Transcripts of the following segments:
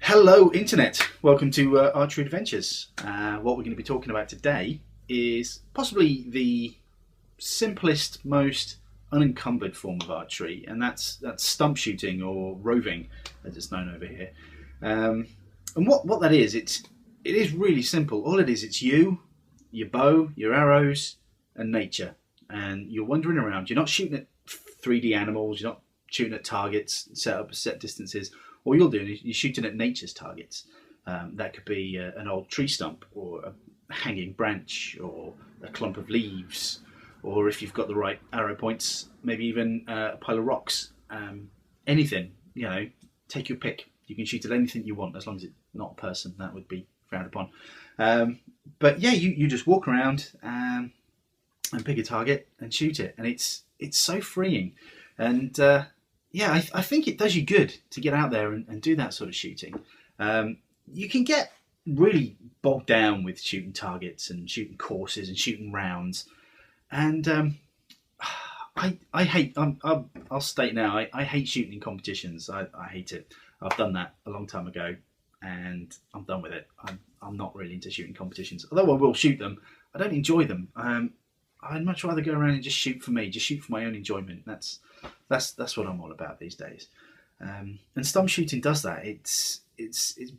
Hello Internet, welcome to Archery Adventures. What we're going to be talking about today is possibly the simplest, most unencumbered form of archery, and that's stump shooting, or roving as it's known over here. And what that is, it is really simple. All it is, it's you, your bow, your arrows, and nature. And you're wandering around. You're not shooting at 3D animals, you're not shooting at targets set distances. All you're doing is you're shooting at nature's targets. That could be an old tree stump, or a hanging branch, or a clump of leaves, or if you've got the right arrow points, maybe even a pile of rocks. Anything, take your pick. You can shoot at anything you want, as long as it's not a person. That would be frowned upon. But yeah, you just walk around and pick a target and shoot it, and it's so freeing. And yeah, I think it does you good to get out there and do that sort of shooting. You can get really bogged down with shooting targets and shooting courses and shooting rounds. And I hate, I'll state now, I hate shooting in competitions. I hate it. I've done that a long time ago and I'm done with it. I'm not really into shooting competitions. Although I will shoot them, I don't enjoy them. I'd much rather go around and just shoot for me, just shoot for my own enjoyment. That's what I'm all about these days. And stump shooting does that. It's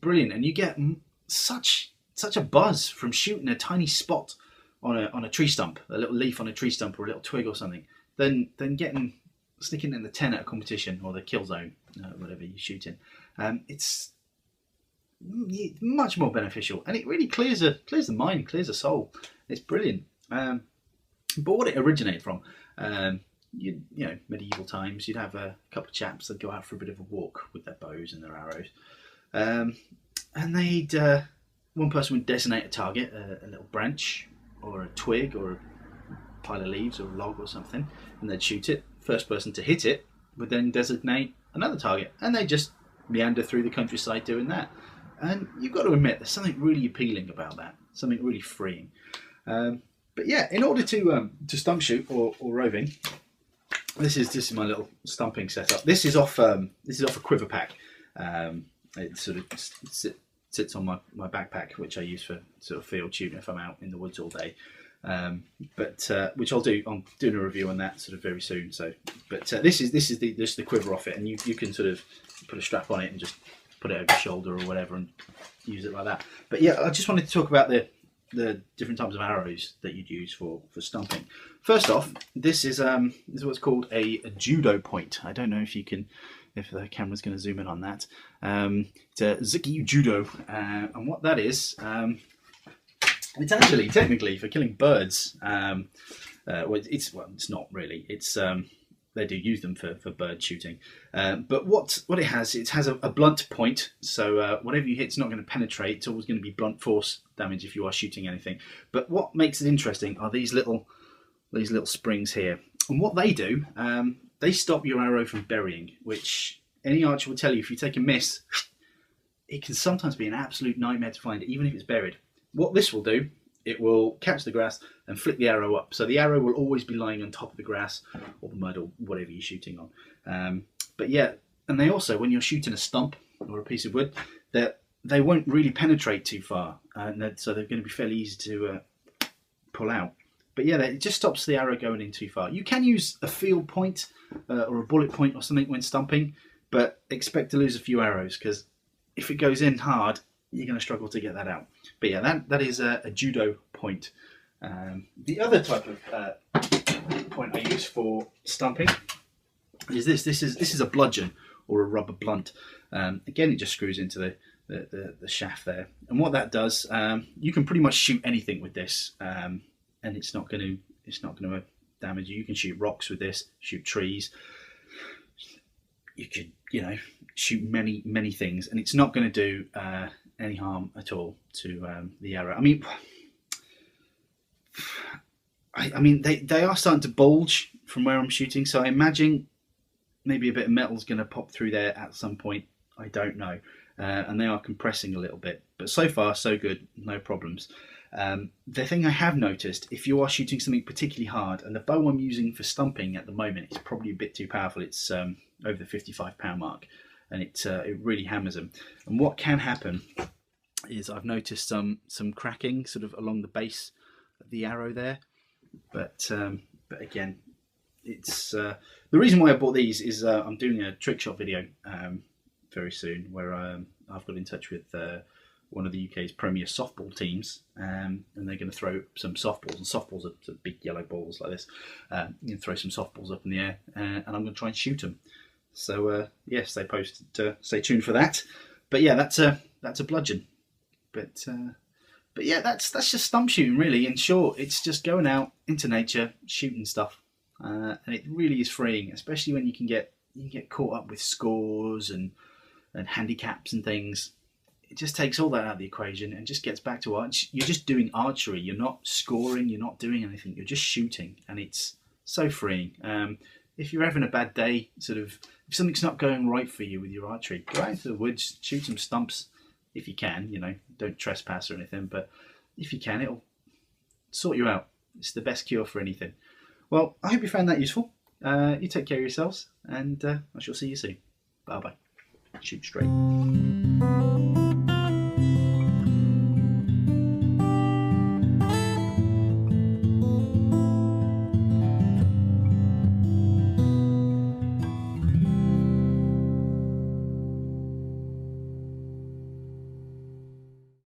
brilliant, and you get such a buzz from shooting a tiny spot on a tree stump, a little leaf on a tree stump, or a little twig or something, than sticking in the 10 at a competition, or the kill zone, whatever you're shooting. It's much more beneficial, and it really clears the mind, clears the soul. It's brilliant. But what it originated from, medieval times, you'd have a couple of chaps that go out for a bit of a walk with their bows and their arrows, and they'd one person would designate a target, a little branch or a twig or a pile of leaves or a log or something, and they'd shoot it. First person to hit it would then designate another target, and they just meander through the countryside doing that. And you've got to admit, there's something really appealing about that, something really freeing. But yeah, in order to stump shoot or roving, this is my little stumping setup. This is off a quiver pack. It sort of sits on my backpack, which I use for sort of field shooting if I'm out in the woods all day. But which I'll do. I'm doing a review on that sort of very soon. So, but this is the quiver off it, and you can sort of put a strap on it and just put it over your shoulder or whatever and use it like that. But yeah, I just wanted to talk about the different types of arrows that you'd use for stumping. First off, this is what's called a judo point. I don't know if the camera's going to zoom in on that. It's a Zuki judo, and what that is, it's actually technically for killing birds. It's not really. It's they do use them for bird shooting, but what it has a blunt point, so whatever you hit is not going to penetrate. It's always going to be blunt force damage if you are shooting anything. But what makes it interesting are these little springs here, and what they do, they stop your arrow from burying, which any archer will tell you, if you take a miss, it can sometimes be an absolute nightmare to find, even if it's buried. What this will do, it will catch the grass and flick the arrow up. So the arrow will always be lying on top of the grass or the mud or whatever you're shooting on. But yeah, and they also, when you're shooting a stump or a piece of wood, they won't really penetrate too far. So they're going to be fairly easy to pull out. But yeah, it just stops the arrow going in too far. You can use a field point or a bullet point or something when stumping, but expect to lose a few arrows, because if it goes in hard, you're going to struggle to get that out. But yeah, that is a judo point. The other type of point I use for stumping is this. This is a bludgeon or a rubber blunt. Again, it just screws into the shaft there. And what that does, you can pretty much shoot anything with this, and it's not going to damage you. You can shoot rocks with this, shoot trees. You could, shoot many things, and it's not going to do any harm at all to the arrow. I mean, they are starting to bulge from where I'm shooting, so I imagine maybe a bit of metal's going to pop through there at some point. I don't know, and they are compressing a little bit, but so far so good, no problems. The thing I have noticed, if you are shooting something particularly hard, and the bow I'm using for stumping at the moment is probably a bit too powerful, it's over the £55 mark. and it really hammers them. And what can happen is I've noticed some cracking sort of along the base of the arrow there, but again, it's the reason why I bought these is I'm doing a trick shot video very soon where I've got in touch with one of the UK's premier softball teams, and they're going to throw some softballs, and softballs are sort of big yellow balls like this. You can throw some softballs up in the air, and I'm going to try and shoot them. So yes, they posted. Stay tuned for that. But yeah, that's a bludgeon. But yeah, that's just stump shooting really. In short, it's just going out into nature, shooting stuff, and it really is freeing, especially when you can get caught up with scores and handicaps and things. It just takes all that out of the equation and just gets back to art. You're just doing archery. You're not scoring. You're not doing anything. You're just shooting, and it's so freeing. If you're having a bad day, sort of, if something's not going right for you with your archery, go out into the woods, shoot some stumps if you can. You know, don't trespass or anything, but if you can, it'll sort you out. It's the best cure for anything. Well, I hope you found that useful. You take care of yourselves, and I shall see you soon. Bye bye. Shoot straight.